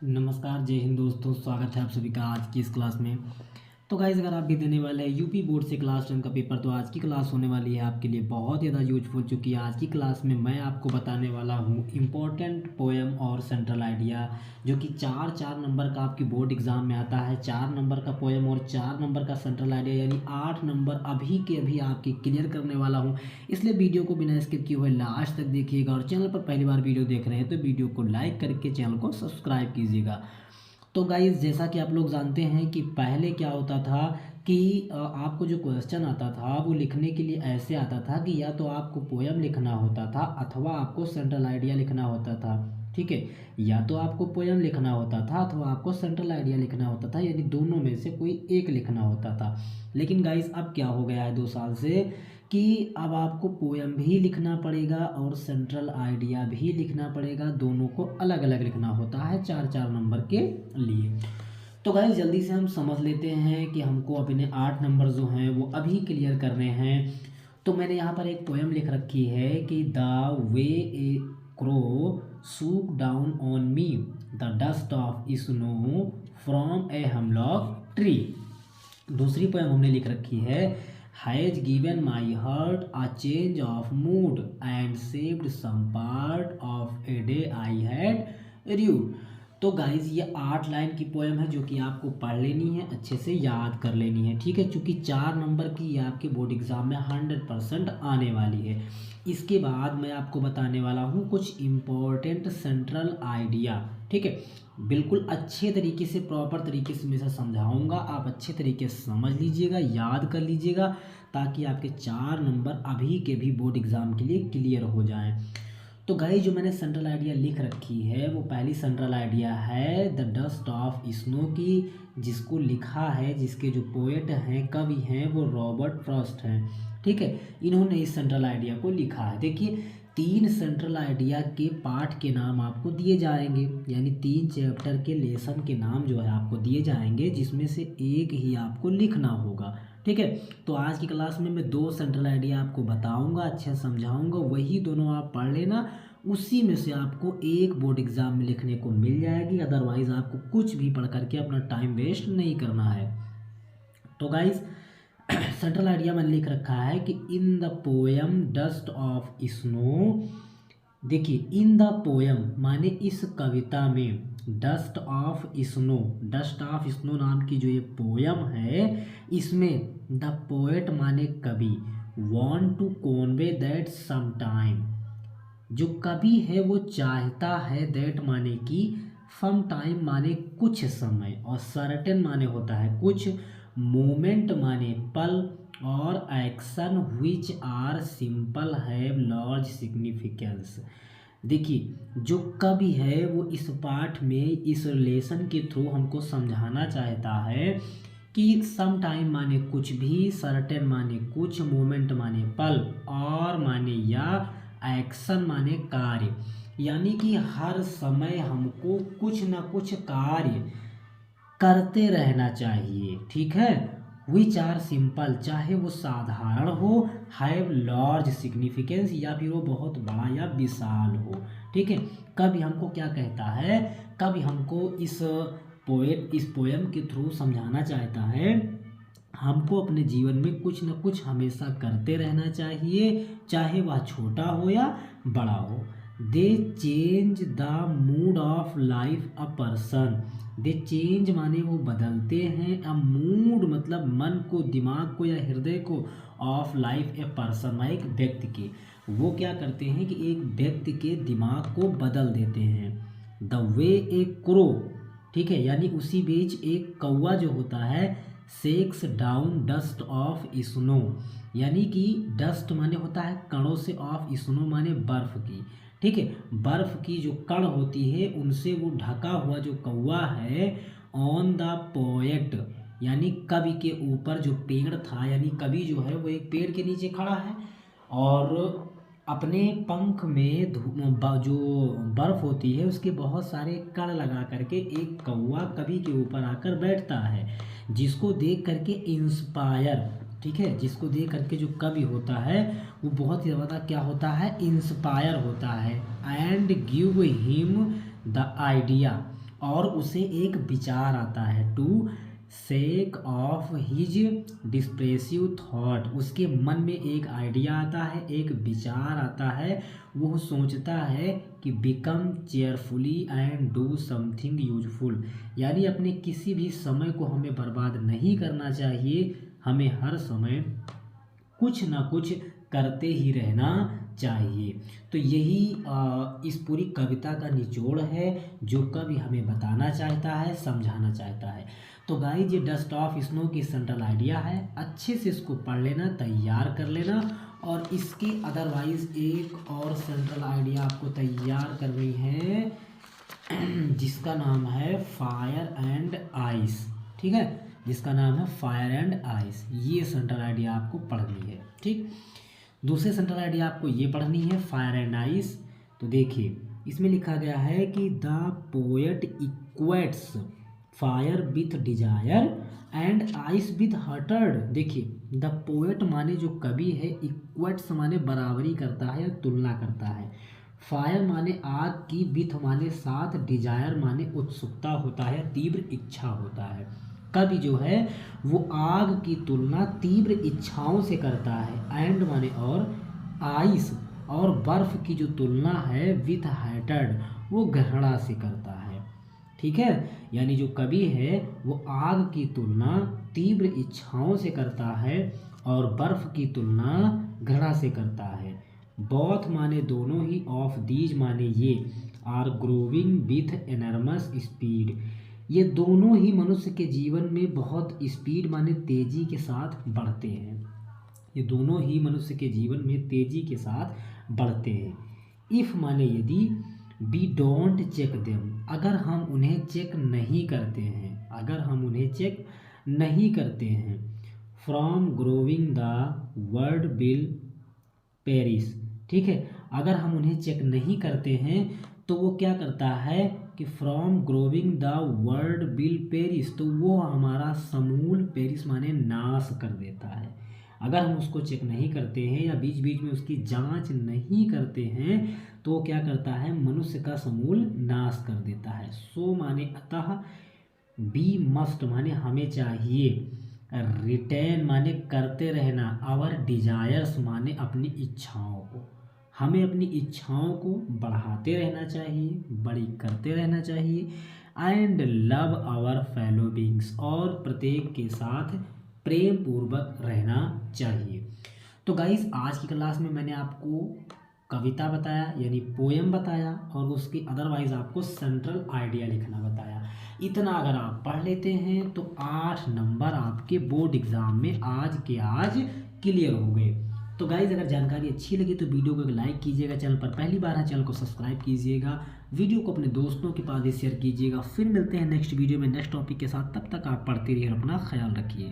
नमस्कार, जय हिंद दोस्तों। स्वागत है आप सभी का आज की इस क्लास में। तो गाइस, अगर आप भी देने वाले हैं यूपी बोर्ड से क्लास 10 का पेपर, तो आज की क्लास होने वाली है आपके लिए बहुत ज़्यादा यूजफुल। चूँकि आज की क्लास में मैं आपको बताने वाला हूँ इम्पोर्टेंट पोएम और सेंट्रल आइडिया, जो कि चार चार नंबर का आपकी बोर्ड एग्जाम में आता है। 4 नंबर का पोएम और 4 नंबर का सेंट्रल आइडिया, यानी 8 नंबर अभी के अभी आपके क्लियर करने वाला हूँ। इसलिए वीडियो को बिना स्किप किए हुए लास्ट तक देखिएगा, और चैनल पर पहली बार वीडियो देख रहे हैं तो वीडियो को लाइक करके चैनल को सब्सक्राइब कीजिएगा। तो गाइज़, जैसा कि आप लोग जानते हैं कि पहले क्या होता था कि आपको जो क्वेश्चन आता था वो लिखने के लिए ऐसे आता था कि या तो आपको पोएम लिखना होता था अथवा आपको सेंट्रल आइडिया लिखना होता था। ठीक है, या तो आपको पोएम लिखना होता था अथवा आपको सेंट्रल आइडिया लिखना होता था, यानी दोनों में से कोई एक लिखना होता था। लेकिन गाइज़, अब क्या हो गया है 2 साल से कि अब आपको पोएम भी लिखना पड़ेगा और सेंट्रल आइडिया भी लिखना पड़ेगा। दोनों को अलग अलग लिखना होता है 4-4 नंबर के लिए। तो गाइस, जल्दी से हम समझ लेते हैं कि हमको अपने 8 नंबर जो हैं वो अभी क्लियर करने हैं। तो मैंने यहाँ पर एक पोएम लिख रखी है कि the way a crow shook down on me the dust of snow from a hemlock tree. दूसरी पोएम हमने लिख रखी है has given my heart a change of mood and saved some part of a day I had rued. तो guys, ये 8 line की poem है जो कि आपको पढ़ लेनी है, अच्छे से याद कर लेनी है। ठीक है, चूँकि 4 नंबर की ये आपके बोर्ड एग्जाम में 100% आने वाली है। इसके बाद मैं आपको बताने वाला हूँ कुछ इम्पोर्टेंट सेंट्रल आइडिया। ठीक है, बिल्कुल अच्छे तरीके से, प्रॉपर तरीके से मैं इसे समझाऊंगा। आप अच्छे तरीके से समझ लीजिएगा, याद कर लीजिएगा, ताकि आपके 4 नंबर अभी के भी बोर्ड एग्ज़ाम के लिए क्लियर हो जाएं। तो गाइस, जो मैंने सेंट्रल आइडिया लिख रखी है वो पहली सेंट्रल आइडिया है द डस्ट ऑफ स्नो की, जिसको लिखा है, जिसके जो पोएट हैं, कवि हैं, वो रॉबर्ट फ्रॉस्ट हैं। ठीक है, इन्होंने इस सेंट्रल आइडिया को लिखा है। देखिए, 3 सेंट्रल आइडिया के पार्ट के नाम आपको दिए जाएंगे, यानी 3 चैप्टर के लेसन के नाम जो है आपको दिए जाएंगे, जिसमें से एक ही आपको लिखना होगा। ठीक है, तो आज की क्लास में मैं 2 सेंट्रल आइडिया आपको बताऊंगा, अच्छे से समझाऊंगा, वही दोनों आप पढ़ लेना। उसी में से आपको एक बोर्ड एग्जाम में लिखने को मिल जाएगी, अदरवाइज आपको कुछ भी पढ़ करके अपना टाइम वेस्ट नहीं करना है। तो गाइज, सेंट्रल आइडिया मैंने लिख रखा है कि in the poem dust of snow. देखिए, इन द पोएम माने इस कविता में, dust of snow, dust of snow नाम की जो ये पोएम है, इसमें द पोएट माने कवि, want to convey that some time, जो कवि है वो चाहता है, दैट माने कि, सम टाइम माने कुछ समय, और सर्टेन माने होता है कुछ, मोमेंट माने पल, और action which are simple have large significance. देखिए, जो कवि है वो इस पाठ में, इस रिलेशन के थ्रू हमको समझाना चाहता है कि सम टाइम माने कुछ भी, सर्टेन माने कुछ, मोमेंट माने पल, और माने या, एक्शन माने कार्य, यानी कि हर समय हमको कुछ ना कुछ कार्य करते रहना चाहिए। ठीक है, विच आर सिंपल, चाहे वो साधारण हो, हैव लार्ज सिग्निफिकेंस, या फिर वो बहुत बड़ा या विशाल हो। ठीक है, कभी हमको क्या कहता है, कभी हमको इस पोएम के थ्रू समझाना चाहता है, हमको अपने जीवन में कुछ न कुछ हमेशा करते रहना चाहिए, चाहे वह छोटा हो या बड़ा हो। दे change the mood off life a person. They change माने वो बदलते हैं, अ मूड मतलब मन को, दिमाग को या हृदय को, ऑफ लाइफ ए पर्सन एक व्यक्ति के, वो क्या करते हैं कि एक व्यक्ति के दिमाग को बदल देते हैं। द वे ए क्रो, ठीक है, यानी उसी बीच एक कौवा जो होता है, sex down dust of snow, यानी कि डस्ट माने होता है कणों से, ऑफ स्नो माने बर्फ की। ठीक है, बर्फ की जो कण होती है उनसे वो ढका हुआ जो कौवा है, ऑन द पोएट, यानी कवि के ऊपर जो पेड़ था, यानी कवि जो है वो एक पेड़ के नीचे खड़ा है, और अपने पंख में जो बर्फ होती है उसके बहुत सारे कण लगा करके एक कौवा कवि के ऊपर आकर बैठता है, जिसको देख करके इंस्पायर, ठीक है, जिसको देख करके जो कवि होता है वो बहुत ही ज़्यादा क्या होता है, इंस्पायर होता है, and give him the idea, और उसे एक विचार आता है, to sake of his depressive thought, उसके मन में एक आइडिया आता है, एक विचार आता है, वो सोचता है कि become cheerfully and do something useful, यानी अपने किसी भी समय को हमें बर्बाद नहीं करना चाहिए, हमें हर समय कुछ ना कुछ करते ही रहना चाहिए। तो यही इस पूरी कविता का निचोड़ है जो कवि हमें बताना चाहता है, समझाना चाहता है। तो गाइस ये डस्ट ऑफ स्नो की सेंट्रल आइडिया है, अच्छे से इसको पढ़ लेना, तैयार कर लेना। और इसके अदरवाइज एक और सेंट्रल आइडिया आपको तैयार करनी है जिसका नाम है फायर एंड आइस, ठीक है, जिसका नाम है फायर एंड आइस। ये सेंट्रल आइडिया आपको पढ़नी है, ठीक। दूसरे सेंट्रल आइडिया आपको ये पढ़नी है फायर एंड आइस। तो देखिए इसमें लिखा गया है कि the poet equates fire with desire and ice with hatred. देखिए द पोएट माने जो कवि है, इक्वेट्स माने बराबरी करता है या तुलना करता है, फायर माने आग की, विथ माने साथ, डिजायर माने उत्सुकता होता है, तीव्र इच्छा होता है। कवि जो है वो आग की तुलना तीव्र इच्छाओं से करता है, एंड माने और, आइस और बर्फ की जो तुलना है विथ हाइटेड वो घृणा से करता है, ठीक है। यानी जो कवि है वो आग की तुलना तीव्र इच्छाओं से करता है और बर्फ की तुलना घृणा से करता है। बोथ माने दोनों ही, ऑफ दीज माने ये, आर ग्रोविंग विथ एनर्मस स्पीड, ये दोनों ही मनुष्य के जीवन में बहुत स्पीड माने तेजी के साथ बढ़ते हैं, ये दोनों ही मनुष्य के जीवन में तेजी के साथ बढ़ते हैं। इफ़ माने यदि, वी डोंट चेक देम, अगर हम उन्हें चेक नहीं करते हैं, अगर हम उन्हें चेक नहीं करते हैं। From growing the world will Paris, ठीक है, अगर हम उन्हें चेक नहीं करते हैं तो वो क्या करता है कि from growing the world will Paris, तो वो हमारा समूल, पेरिस माने नाश कर देता है। अगर हम उसको चेक नहीं करते हैं या बीच बीच में उसकी जांच नहीं करते हैं तो वो क्या करता है, मनुष्य का समूल नाश कर देता है। सो माने अतः, बी मस्ट माने हमें चाहिए, रिटेन माने करते रहना, आवर डिजायर्स माने अपनी इच्छाओं को, हमें अपनी इच्छाओं को बढ़ाते रहना चाहिए, बड़ी करते रहना चाहिए। And love our fellow beings, और प्रत्येक के साथ प्रेम पूर्वक रहना चाहिए। तो गाइस आज की क्लास में मैंने आपको कविता बताया यानी पोएम बताया और उसके अदरवाइज आपको सेंट्रल आइडिया लिखना बताया। इतना अगर आप पढ़ लेते हैं तो 8 नंबर आपके बोर्ड एग्जाम में आज के आज क्लियर हो गए। तो गाइज अगर जानकारी अच्छी लगी तो वीडियो को लाइक कीजिएगा, चैनल पर पहली बार है चैनल को सब्सक्राइब कीजिएगा, वीडियो को अपने दोस्तों के पास शेयर कीजिएगा। फिर मिलते हैं नेक्स्ट वीडियो में नेक्स्ट टॉपिक के साथ, तब तक आप पढ़ते रहिए और अपना ख्याल रखिए।